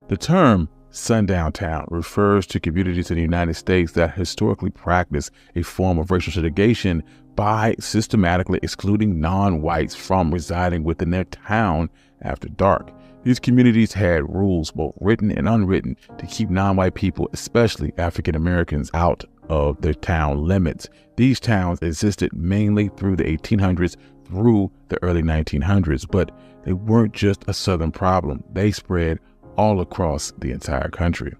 The term Sundown Town refers to communities in the United States that historically practice a form of racial segregation by systematically excluding non-whites from residing within their town after dark. These communities had rules, both written and unwritten, to keep non-white people, especially African Americans, out of their town limits. These towns existed mainly through the 1800s through the early 1900s, but they weren't just a Southern problem. They spread all across the entire country.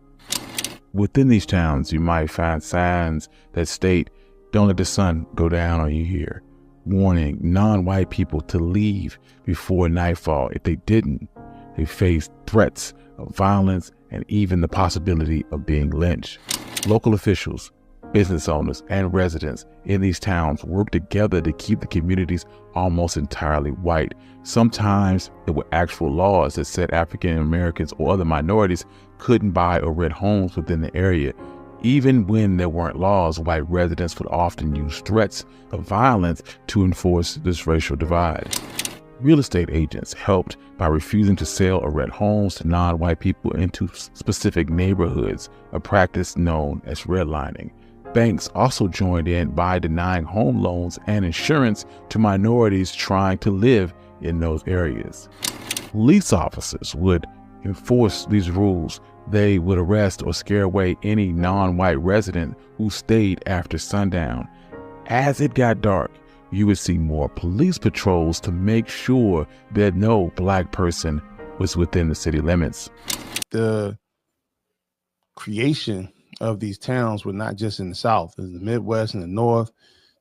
Within these towns, you might find signs that state, "Don't let the sun go down on you here," warning non-white people to leave before nightfall. If they didn't, they faced threats of violence and even the possibility of being lynched. Local officials, business owners, and residents in these towns worked together to keep the communities almost entirely white. Sometimes there were actual laws that said African Americans or other minorities couldn't buy or rent homes within the area. Even when there weren't laws, white residents would often use threats of violence to enforce this racial divide. Real estate agents helped by refusing to sell or rent homes to non-white people into specific neighborhoods, a practice known as redlining. Banks also joined in by denying home loans and insurance to minorities trying to live in those areas. Police officers would enforce these rules. They would arrest or scare away any non-white resident who stayed after sundown. As it got dark, you would see more police patrols to make sure that no black person was within the city limits. The creation of these towns were not just in the South, in the Midwest and the North.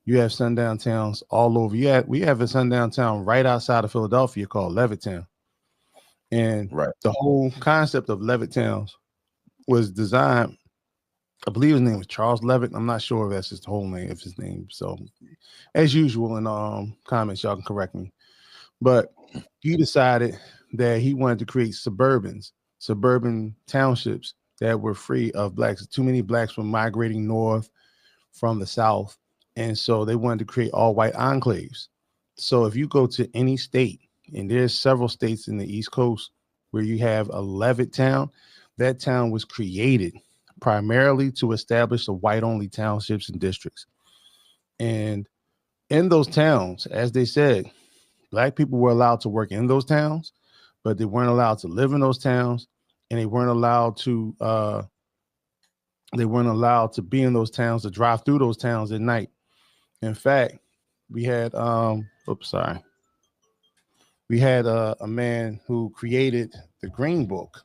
You have sundown towns all over. We have a sundown town right outside of Philadelphia called Levittown. And the whole concept of Levittown was designed, I believe his name was Charles Levitt. I'm not sure if that's his whole name, if his name. So as usual in comments, y'all can correct me. But he decided that he wanted to create suburban townships that were free of blacks. Too many blacks were migrating north from the South. And so they wanted to create all white enclaves. So if you go to any state, and there's several states in the East Coast where you have a Levitt town, that town was created primarily to establish the white-only townships and districts. And in those towns, as they said, black people were allowed to work in those towns, but they weren't allowed to live in those towns, and they weren't allowed to be in those towns, to drive through those towns at night. In fact, we had a man who created the Green Book,